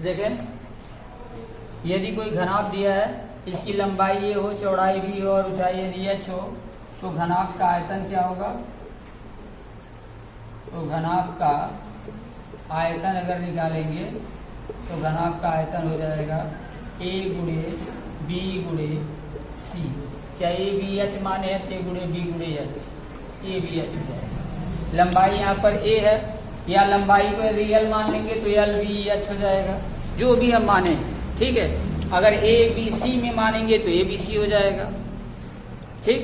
देखें, यदि कोई घनाभ दिया है, इसकी लंबाई ये हो, चौड़ाई भी हो और ऊंचाई यदि h हो, तो घनाभ का आयतन क्या होगा? तो घनाभ का आयतन अगर निकालेंगे तो घनाभ का आयतन हो जाएगा a गुणे b गुणे c। चाहे ए बी एच माने है तो a गुणे b गुणे h, ए बी एच हो जाएगा। लंबाई यहाँ पर a है, या लंबाई को रियल मान लेंगे तो एल बी एच हो जाएगा, जो भी हम माने, ठीक है। अगर ए बी सी में मानेंगे तो ए बी सी हो जाएगा, ठीक।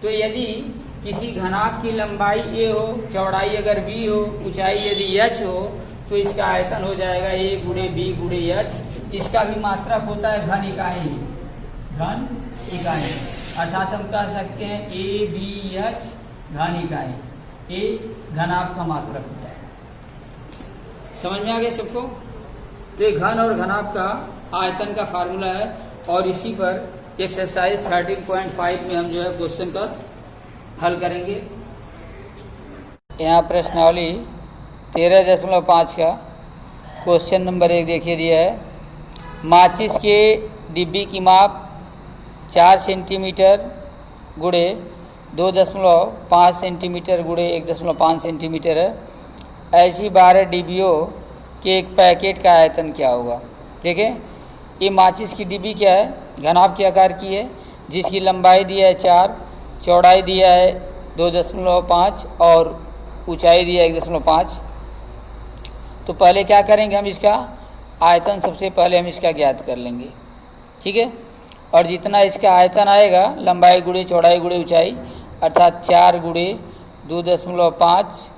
तो यदि किसी घनाभ की लंबाई a हो, चौड़ाई अगर b हो, ऊंचाई यदि h हो, तो इसका आयतन हो जाएगा a गुणे b गुणे h। इसका भी मात्रक होता है घन इकाई, घन इकाई, अर्थात हम कह सकते हैं a b h घन इकाई, a घनाभ का मात्रक होता है। समझ में आ गया सबको? तो ये घन और घनाभ का आयतन का फार्मूला है, और इसी पर एक्सरसाइज 13.5 में हम जो है क्वेश्चन का हल करेंगे। यहाँ प्रश्नावली 13.5 का क्वेश्चन नंबर 1 देखिए दिया है। माचिस के डिब्बी की माप 4 सेंटीमीटर गुणे 2.5 सेंटीमीटर गुणे 1.5 सेंटीमीटर है। ऐसी 12 डिब्बियों के एक पैकेट का आयतन क्या होगा? देखें, ये माचिस की डिब्बी क्या है? घनाभ के आकार की है, जिसकी लंबाई दिया है 4, चौड़ाई दिया है 2.5 और ऊंचाई दिया है 1.5। तो पहले क्या करेंगे, हम इसका आयतन सबसे पहले हम इसका ज्ञात कर लेंगे, ठीक है। और जितना इसका आयतन आएगा, लंबाई गुणे चौड़ाई गुणे ऊंचाई, अर्थात 4 गुणे 2.5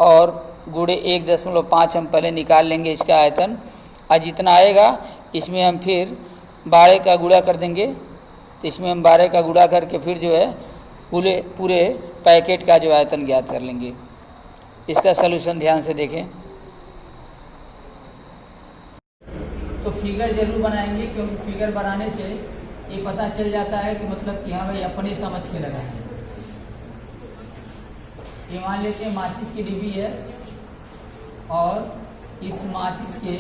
और गुणे 1.5 हम पहले निकाल लेंगे इसका आयतन। और जितना आएगा इसमें हम फिर 12 का गुणा कर देंगे, तो इसमें हम 12 का गुणा करके फिर जो है पूरे पैकेट का जो आयतन ज्ञात कर लेंगे। इसका सलूशन ध्यान से देखें। तो फिगर जरूर बनाएंगे, क्योंकि फिगर बनाने से ये पता चल जाता है कि मतलब कि हाँ भाई अपने समझ के लगाएं। ये मान लेते हैं माचिस की डिब्बी है, और इस माचिस के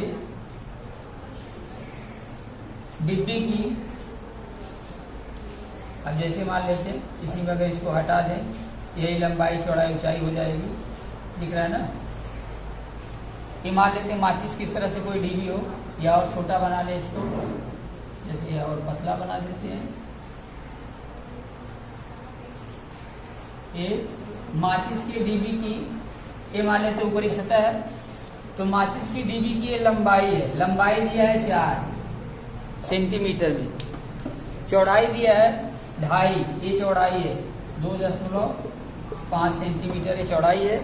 डिब्बी की, अब जैसे मान लेते हैं इसी में अगर इसको हटा दें, यही लंबाई चौड़ाई ऊंचाई हो जाएगी, दिख रहा है ना। ये मान लेते हैं माचिस किस तरह से कोई डिब्बी हो, या और छोटा बना ले इसको, जैसे और पतला बना देते हैं। ये माचिस की डिब्बी की, ये मान लेते हैं ऊपरी सतह है, तो माचिस की डिब्बी की ये लंबाई है, लंबाई दिया है 4 सेंटीमीटर में, चौड़ाई दिया है 2.5, ये चौड़ाई है 2.5 सेंटीमीटर ये चौड़ाई है,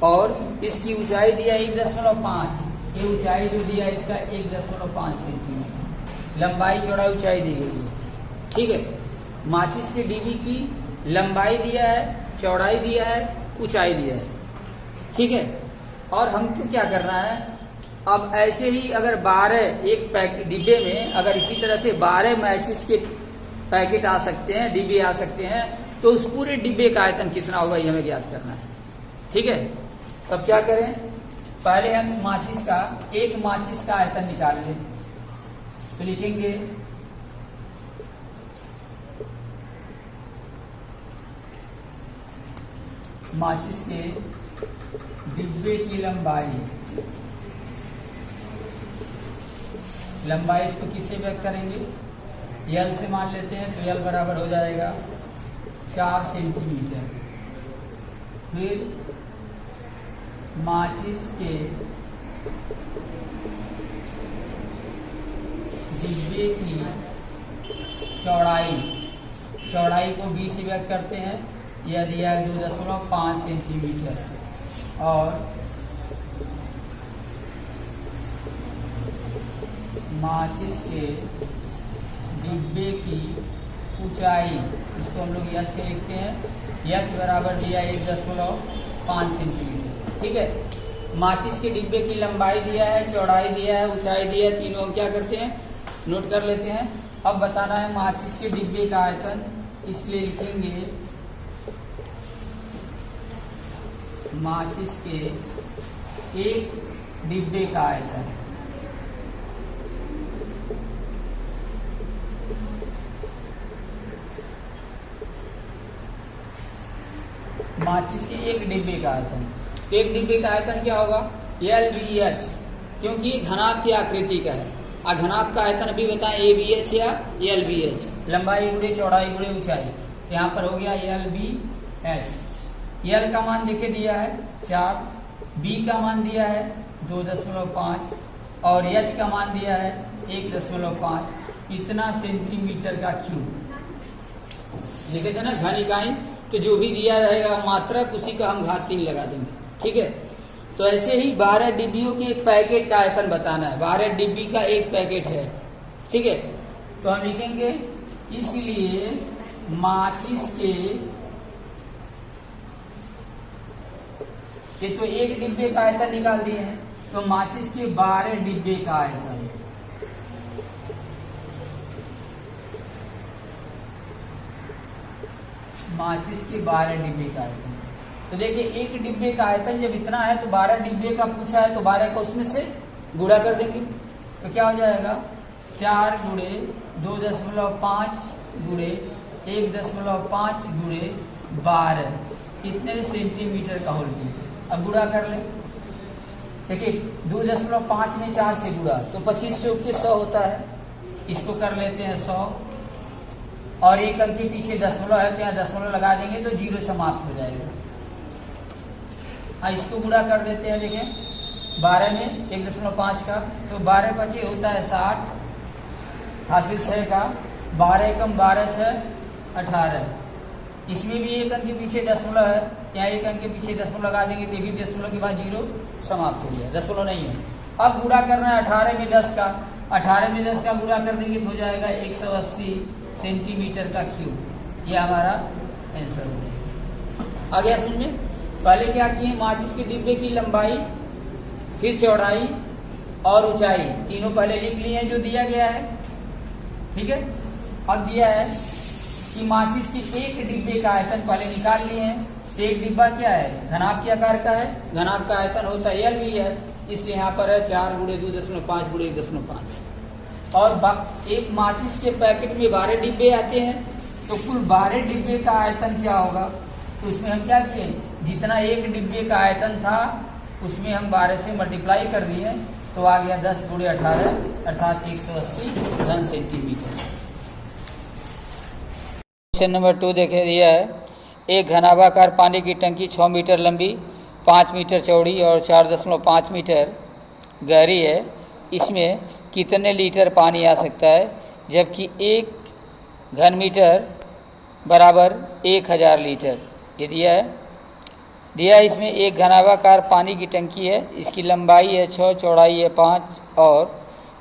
और इसकी ऊंचाई दिया है 1.5, ये ऊंचाई जो दिया है इसका 1.5 सेंटीमीटर, लंबाई चौड़ाई ऊंचाई दी गई है, ठीक है। माचिस की डिब्बी की लंबाई दिया है, चौड़ाई दिया है, ऊंचाई दिया है, ठीक है। और हमको क्या करना है, अब ऐसे ही अगर 12 एक पैकेट डिब्बे में अगर इसी तरह से 12 माचिस के पैकेट आ सकते हैं, डिब्बे आ सकते हैं, तो उस पूरे डिब्बे का आयतन कितना होगा ये हमें ज्ञात करना है, ठीक है। तब क्या करें, पहले हम माचिस का, एक माचिस का आयतन निकाल लें। तो लिखेंगे माचिस के डिब्बे की लंबाई, इसको किससे व्यक्त करेंगे, यल से मान लेते हैं, तो यल बराबर हो जाएगा 4 सेंटीमीटर। फिर माचिस के डिब्बे की चौड़ाई को 20 से व्यक्त करते हैं, यह दिया है 2.5 सेंटीमीटर, और माचिस के डिब्बे की ऊंचाई, इसको हम लोग यच से लिखते हैं, यच बराबर दिया 1.5 सेंटीमीटर, ठीक है। माचिस के डिब्बे की लंबाई दिया है, चौड़ाई दिया है, ऊंचाई दिया है, तीनों हम क्या करते हैं, नोट कर लेते हैं। अब बताना है माचिस के डिब्बे का आयतन, इसलिए लिखेंगे माचिस के एक डिब्बे का आयतन। माचिस के एक डिब्बे का आयतन। एक डिब्बे का आयतन क्या होगा? LBH, क्योंकि घनाभ की आकृति का है। घनाभ का आयतन भी बताएं ABH या LBH, लंबाई गुणे चौड़ाई गुणे ऊंचाई। यहाँ पर हो गया LBH। L का मान देखे दिया है 4, B का मान दिया है 2.5 और H का मान दिया है 1.5। इतना सेंटीमीटर का क्यूब लिखे थे ना घन इकाई, तो जो भी दिया रहेगा मात्रक उसी का हम घात 3 लगा देंगे। ठीक है, तो ऐसे ही 12 डिब्बियों के एक पैकेट का आयतन बताना है। 12 डिब्बी का एक पैकेट है। ठीक है, तो हम लिखेंगे इसलिए माचिस के, ये तो एक डिब्बे का आयतन निकाल दिए हैं, तो माचिस के 12 डिब्बे का आयतन। माचिस के 12 डिब्बे का आयतन। तो देखिए एक डिब्बे का आयतन जब इतना है तो 12 डिब्बे का पूछा है, तो 12 को उसमें से गुणा कर देंगे। तो क्या हो जाएगा? 4 गुणे 2.5 गुणे 1.5 गुणे 12, कितने सेंटीमीटर का होल कीजिए। अब गुणा कर लें। देखिए 2.5 में 4 से गुणा तो 25 से के 100 होता है। इसको कर लेते हैं 100 और एक अंक के पीछे दशमलव है तो यहाँ दशमलव लगा देंगे तो 0 समाप्त हो जाएगा। इसको गुणा कर देते हैं। देखें 12 में 1.5 का तो 12 25 होता है 60, हासिल 6 का 12 कम 12 6 18। इसमें भी एक अंक के पीछे दशमलव है, यहाँ एक अंक के पीछे दशमलव लगा देंगे तो भी दशमलव के बाद 0 समाप्त हो गया, दशमलव नहीं है। अब गुणा करना है 18 में 10 का, 18 में 10 का गुणा कर देंगे तो हो जाएगा 180 सेंटीमीटर का क्यूब। ये हमारा आंसर हो गया। आ गया समझ में? पहले क्या किए? माचिस के डिब्बे की लंबाई, फिर चौड़ाई और ऊंचाई तीनों पहले लिख लिए हैं जो दिया गया है। ठीक है, अब दिया है कि माचिस के एक डिब्बे का आयतन पहले निकाल लिए हैं। तो एक डिब्बा क्या है? घनाभ के आकार का है। घनाभ का आयतन होता है LBH, इसलिए यहाँ पर है 4 गुणे 2.5 गुणे 1.5। और एक माचिस के पैकेट में 12 डिब्बे आते हैं, तो कुल 12 डिब्बे का आयतन क्या होगा? तो उसमें हम क्या किए? जितना एक डिब्बे का आयतन था उसमें हम 12 से मल्टीप्लाई कर दिए तो आ गया 10 गुणे 18 अर्थात 180 घन सेंटीमीटर। क्वेश्चन नंबर 2 देखे दिया है, एक घनाभाकार पानी की टंकी 6 मीटर लंबी, 5 मीटर चौड़ी और 4.5 मीटर गहरी है। इसमें कितने लीटर पानी आ सकता है, जबकि 1 घन मीटर बराबर 1000 लीटर। ये दिया है। इसमें एक घनाभाकार पानी की टंकी है, इसकी लंबाई है 6, चौड़ाई है 5 और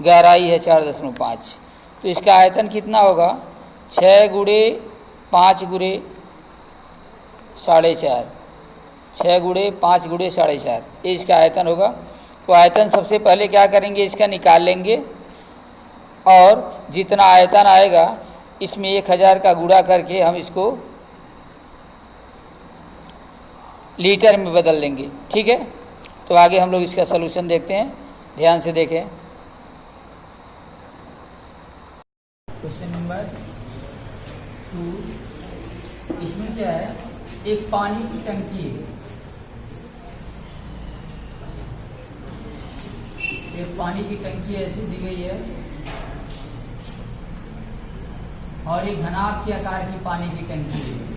गहराई है 4.5। तो इसका आयतन कितना होगा? 6 गुणे 5 गुणे 4.5, 6 गुणे 5 गुणे 4.5, ये इसका आयतन होगा। तो आयतन सबसे पहले क्या करेंगे? इसका निकाल लेंगे और जितना आयतन आएगा इसमें 1000 का गुणा करके हम इसको लीटर में बदल लेंगे। ठीक है, तो आगे हम लोग इसका सलूशन देखते हैं, ध्यान से देखें। क्वेश्चन नंबर 2, इसमें क्या है? एक पानी की टंकी है, एक पानी की टंकी ऐसी दी गई है और एक घनाभ के आकार की पानी की टंकी है।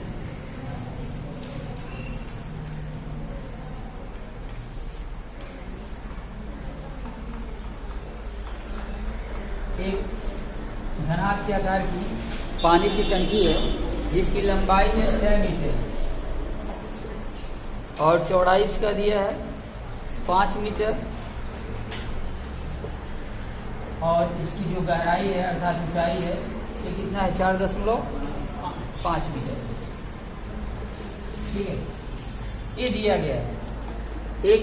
एक घनाभ के आकार की पानी की टंकी है जिसकी लंबाई है 6 मीटर और चौड़ाई इसका दिया है 5 मीटर और इसकी जो गहराई है अर्थात ऊंचाई है ये कितना है? 4.5 मीटर। ठीक है, ये दिया गया है। एक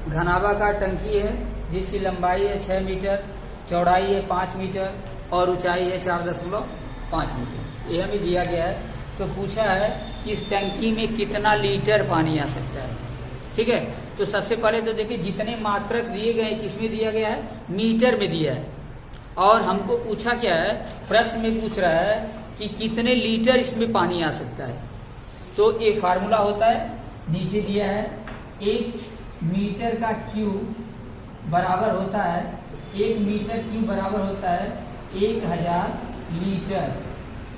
घनाभाकार टंकी है जिसकी लंबाई है 6 मीटर, चौड़ाई है 5 मीटर और ऊंचाई है 4.5 मीटर। ये हमें दिया गया है। तो पूछा है कि इस टंकी में कितना लीटर पानी आ सकता है। ठीक है, तो सबसे पहले तो देखिए जितने मात्रक दिए गए किसमें दिया गया है, मीटर में दिया है। और हमको पूछा क्या है, प्रश्न में पूछ रहा है कि कितने लीटर इसमें पानी आ सकता है। तो ये फार्मूला होता है, नीचे दिया है, 1 मीटर का क्यूब बराबर होता है, 1 मीटर क्यूब बराबर होता है 1000 लीटर।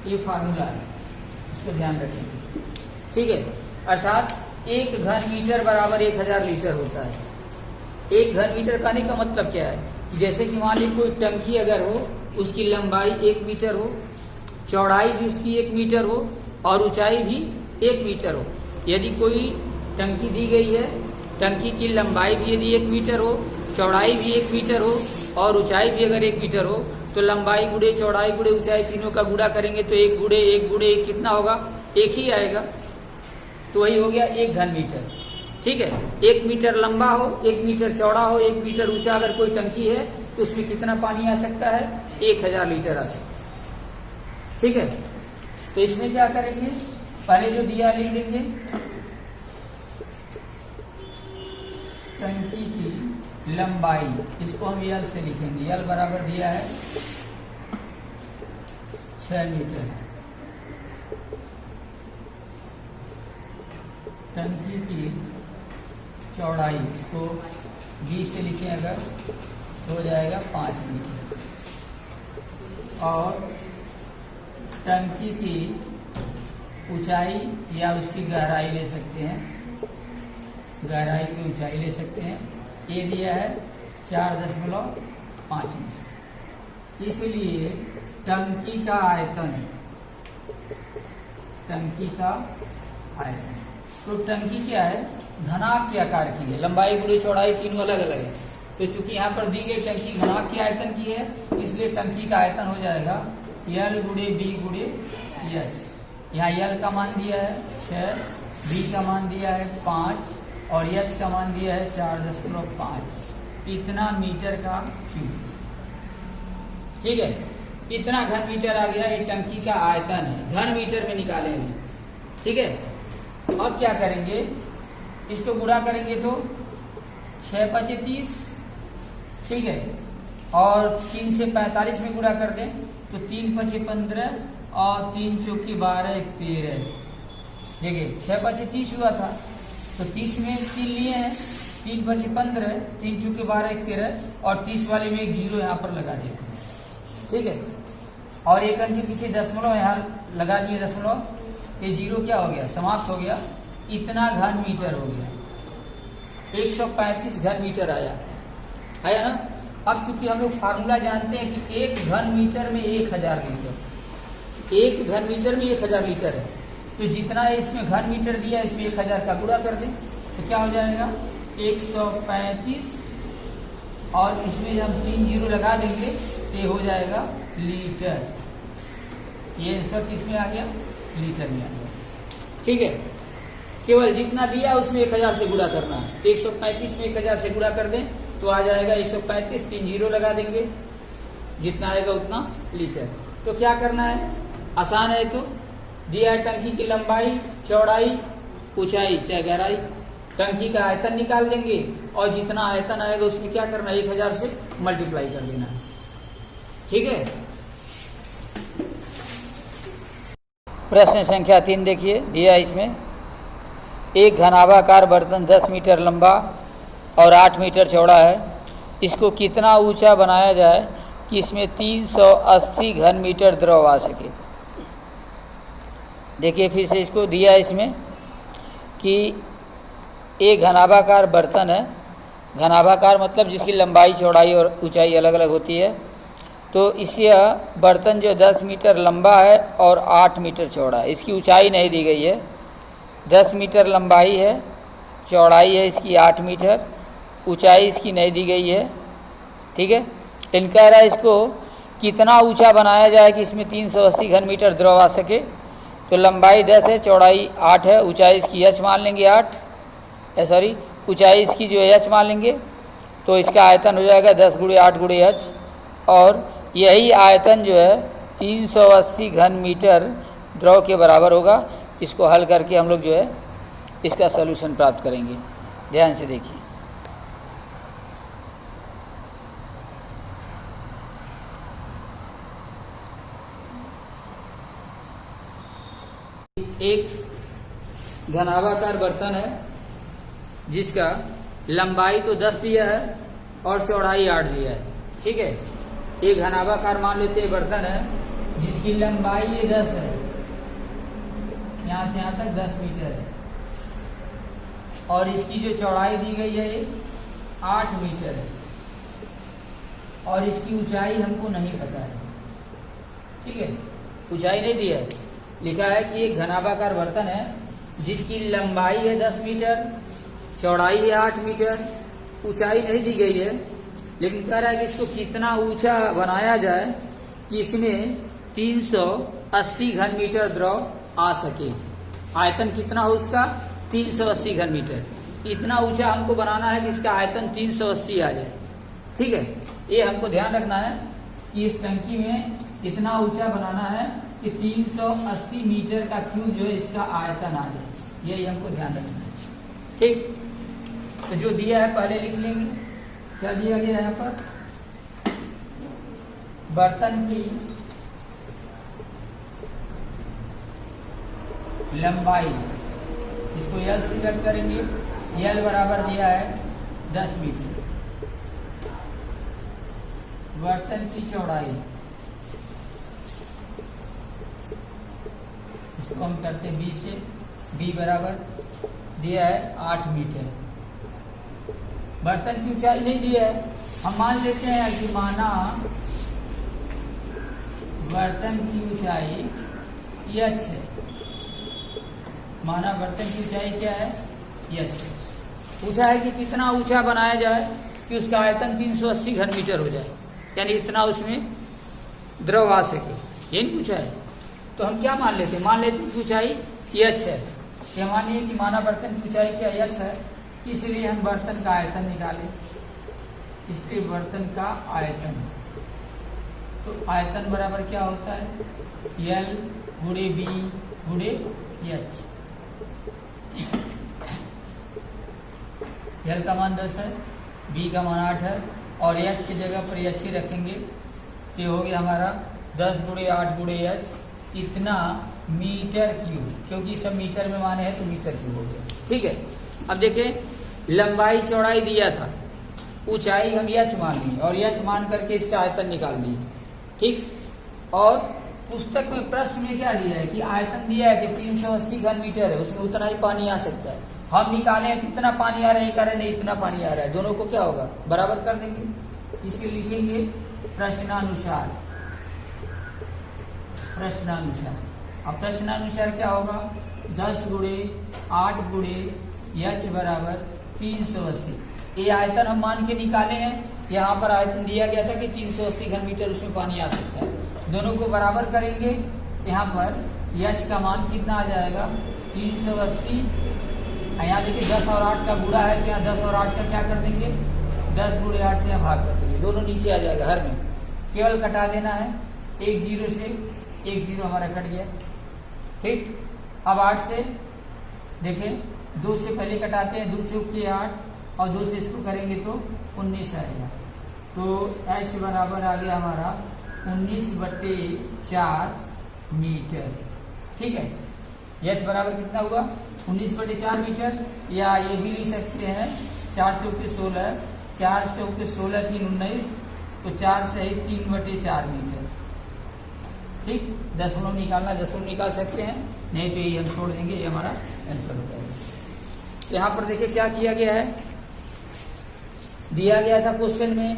ये फार्मूला है, इसको ध्यान रखेंगे, ठीक है। अर्थात 1 घन मीटर बराबर 1000 लीटर होता है। 1 घन मीटर कहने का मतलब क्या है, जैसे कि मान लीजिए कोई टंकी अगर हो, उसकी लंबाई 1 मीटर हो, चौड़ाई भी उसकी 1 मीटर हो और ऊंचाई भी 1 मीटर हो। यदि कोई टंकी दी गई है, टंकी की लंबाई भी यदि 1 मीटर हो, चौड़ाई भी 1 मीटर हो और ऊंचाई भी अगर 1 मीटर हो, तो लंबाई गुणे चौड़ाई गुणे ऊंचाई तीनों का गुणा करेंगे तो 1 गुणे 1 गुणे 1 कितना होगा, 1 ही आएगा। तो वही हो गया 1 घन मीटर, ठीक है। 1 मीटर लंबा हो, 1 मीटर चौड़ा हो, 1 मीटर ऊंचा अगर कोई टंकी है तो उसमें कितना पानी आ सकता है, 1000 लीटर आ सकता है, ठीक है। तो इसमें क्या करेंगे, पहले जो दिया लिख देंगे, टंकी की लंबाई, इसको हम यल से लिखेंगे, यल बराबर दिया है 6 मीटर। टंकी की चौड़ाई, इसको 20 से लिखें अगर, हो जाएगा 5 मीटर। और टंकी की ऊंचाई या उसकी गहराई ले सकते हैं, गहराई की ऊंचाई ले सकते हैं, ये दिया है 4.5 मीटर। इसलिए टंकी का आयतन, टंकी का आयतन, तो टंकी क्या है, घनाभ के आकार की है, लंबाई गुणे चौड़ाई तीनों अलग अलग है। तो चूंकि यहाँ पर दी गई टंकी घनाभ के आयतन की है, इसलिए टंकी का आयतन हो जाएगा यल गुणे बी गुणे एच। यहाँ यल का मान दिया है 6, बी का मान दिया है 5 और एच का मान दिया है 4.5, इतना मीटर का क्यूब, ठीक है। इतना घन मीटर आ गया, ये टंकी का आयतन है, घन मीटर में निकालेंगे, ठीक है। अब क्या करेंगे, इसको गुणा करेंगे तो 6 × 30, ठीक है, और 3 से 45 में गुणा कर दें तो 3 × 15 और 3 × 12 = 13। देखिए 6 × 30 हुआ था, तो 30 में 3 लिए हैं, 3 × 15, 3 × 12 = 13 और 30 वाले में एक 0 यहाँ पर लगा देते हैं, ठीक है। और एक अंक के पीछे दशमलव यहाँ लगा दिए, दशमलव, ये 0 क्या हो गया, समाप्त हो गया। इतना घन मीटर हो गया, 135 घन मीटर आया ना। अब चूंकि हम लोग फार्मूला जानते हैं कि 1 घन मीटर में 1000 लीटर, 1 घन मीटर में 1000 लीटर है, तो जितना इसमें घन मीटर दिया इसमें 1000 का गुणा कर दें तो क्या हो जाएगा 135, और इसमें हम 3 0 लगा देंगे तो ये हो जाएगा लीटर। ये आंसर किसमें आ गया, लीटर में आ गया, ठीक है। केवल जितना दिया उसमें 1000 से गुणा करना है, तो 135 में 1000 से गुणा कर दें तो आ जाएगा 135, 3 0 लगा देंगे, जितना आएगा उतना लीटर। तो क्या करना है, आसान है। तो दिया है टंकी की लंबाई, चौड़ाई, ऊंचाई चाहे गहराई, टंकी का आयतन निकाल देंगे और जितना आयतन आएगा उसमें क्या करना है, 1000 से मल्टीप्लाई कर देना है, ठीक है। प्रश्न संख्या 3 देखिए, दिया इसमें, एक घनाभाकार बर्तन 10 मीटर लंबा और 8 मीटर चौड़ा है, इसको कितना ऊंचा बनाया जाए कि इसमें 380 घन मीटर द्रव आ सके। देखिए फिर से इसको दिया इसमें कि एक घनाभाकार बर्तन है, घनाभाकार मतलब जिसकी लंबाई चौड़ाई और ऊंचाई अलग अलग होती है। तो इसे बर्तन जो 10 मीटर लंबा है और 8 मीटर चौड़ा है, इसकी ऊंचाई नहीं दी गई है, 10 मीटर लंबाई है, चौड़ाई है इसकी 8 मीटर, ऊंचाई इसकी नहीं दी गई है, ठीक है। इन कह रहा है इसको कितना ऊंचा बनाया जाए कि इसमें 380 घन मीटर द्रव आ सके। तो लंबाई 10 है, चौड़ाई 8 है, ऊंचाई इसकी h मान लेंगे 8, ऊंचाई इसकी जो है h मान लेंगे, तो इसका आयतन हो जाएगा 10 × 8 × h, और यही आयतन जो है 380 घन मीटर द्रव के बराबर होगा। इसको हल करके हम लोग जो है इसका सलूशन प्राप्त करेंगे। ध्यान से देखिए। एक घनाभाकार बर्तन है जिसका लंबाई तो 10 दिया है और चौड़ाई 8 दिया है। ठीक है, एक घनाभाकार मान लेते हैं बर्तन है जिसकी लंबाई ये 10 है, यहां से यहां तक 10 मीटर है, और इसकी जो चौड़ाई दी गई है ये 8 मीटर है, और इसकी ऊंचाई हमको नहीं पता है। ठीक है, ऊंचाई नहीं दी है, लिखा है कि एक घनाभाकार बर्तन है जिसकी लंबाई है 10 मीटर, चौड़ाई है 8 मीटर, ऊंचाई नहीं दी गई है, लेकिन कह रहा है कि इसको कितना ऊंचा बनाया जाए कि इसमें 380 घन मीटर द्रव आ सके। आयतन कितना हो उसका? 380 घन मीटर। इतना ऊंचा हमको बनाना है कि इसका आयतन 380 आ जाए। ठीक है, ये हमको ध्यान रखना है कि इस टंकी में इतना ऊंचा बनाना है कि 380 मीटर का क्यूब जो है इसका आयतन आ जाए, यही हमको ध्यान रखना है। ठीक, तो जो दिया है पहले लिख लेंगे। क्या दिया गया है यहाँ पर? बर्तन की लंबाई, इसको L से व्यक्त करेंगे। L बराबर दिया है 10 मीटर। बर्तन की चौड़ाई, इसको हम करते हैं B से। B बराबर दिया है 8 मीटर। बर्तन की ऊंचाई नहीं दी है, हम मान लेते हैं कि माना बर्तन की ऊंचाई h है। माना बर्तन की ऊंचाई क्या है? h। पूछा है कि कितना ऊंचा बनाया जाए कि उसका आयतन 380 घन मीटर हो जाए, यानी इतना उसमें द्रव आ सके, ये नहीं पूछा है। तो हम क्या मान लेते हैं? मान लेते हैं ऊंचाई h है। ये मान लीजिए कि माना बर्तन की ऊंचाई क्या h है, इसलिए हम बर्तन का आयतन निकालें। इसलिए बर्तन का आयतन, तो आयतन बराबर क्या होता है? L गुणे B गुणे h। L का मान 10 है, B का मान 8 है, और h की जगह पर h ही रखेंगे। ये हो गया हमारा 10 गुणे 8 गुणे h, इतना मीटर क्यूब, क्योंकि सब मीटर में माने हैं तो मीटर क्यूब हो गया। ठीक है, अब देखें, लंबाई चौड़ाई दिया था, ऊंचाई हम h मान ली और h मान करके इसका आयतन निकाल दिए। ठीक, और पुस्तक में प्रश्न में क्या दिया है कि आयतन दिया है कि 380 घन मीटर है, उसमें उतना ही पानी आ सकता है। हम निकाले कितना पानी आ रहा है, कह रहे नहीं इतना पानी आ रहा है, दोनों को क्या होगा? बराबर कर देंगे। इसलिए लिखेंगे प्रश्नानुसार। प्रश्नानुसार, अब प्रश्नानुसार क्या होगा? 10 गुणे 8 गुणे h बराबर 380। ये आयतन हम मान के निकाले हैं, यहाँ पर आयतन दिया गया था कि 380 घन मीटर उसमें पानी आ सकता है। दोनों को बराबर करेंगे, यहाँ पर h का मान कितना आ जाएगा? 380। यहाँ देखिए 10 और 8 का गुणा है, यहाँ 10 और 8 का क्या कर देंगे? 10 गुणे 8 से यहाँ भाग कर देंगे, दोनों नीचे आ जाएगा। हर में केवल कटा देना है, एक जीरो से एक जीरो हमारा कट गया। ठीक, अब 8 से देखें, 2 से पहले कटाते हैं, 2 चौक के 8 और 2 से इसको करेंगे तो 19 आएगा। तो h बराबर आ गया हमारा 19/4 मीटर। ठीक है, h बराबर कितना हुआ? 19/4 मीटर, या ये भी लिख सकते हैं 4 चौक के 16, 4 चौक के 16 3 19, तो 4 से 3/4 मीटर। ठीक, दशमलव निकालना दशमलव निकाल सकते हैं, नहीं तो ये हम छोड़ देंगे, ये हमारा आंसर हो जाएगा। यहाँ पर देखिए क्या किया गया है, दिया गया था क्वेश्चन में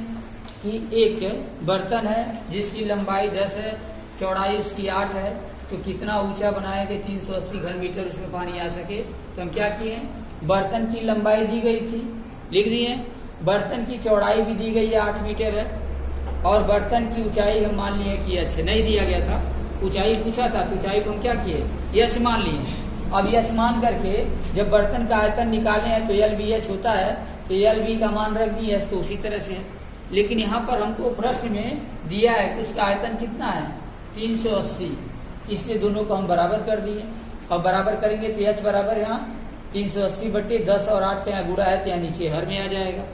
कि एक बर्तन है जिसकी लंबाई 10 है, चौड़ाई उसकी 8 है, तो कितना ऊंचा बनाया कि 380 घन मीटर उसमें पानी आ सके। तो हम क्या किए, बर्तन की लंबाई दी गई थी, लिख दिए। बर्तन की चौड़ाई भी दी गई है 8 मीटर है, और बर्तन की ऊंचाई हम मान लिए कि h नहीं दिया गया था, ऊंचाई पूछा था, तो ऊंचाई को हम क्या किए? h मान लिए। अब h मान करके जब बर्तन का आयतन निकाले हैं तो LBH होता है, तो LB का मान रख दिए, तो उसी तरह से। लेकिन यहाँ पर हमको प्रश्न में दिया है कि उसका आयतन कितना है? 380, इसलिए दोनों को हम बराबर कर दिए। और बराबर करेंगे तो h बराबर यहाँ 380 बटे 10 और 8 का यहाँ गुड़ा है तो यहाँ नीचे हर में आ जाएगा।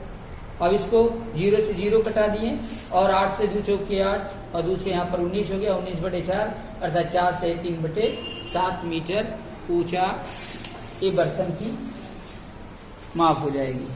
अब इसको 0 से 0 कटा दिए और 8 से 2 चौके 8 और 2 से यहाँ पर 19 हो गया, 19 बटे 4 अर्थात 4 से 3 बटे 7 मीटर ऊंचा ये बर्तन की माप हो जाएगी।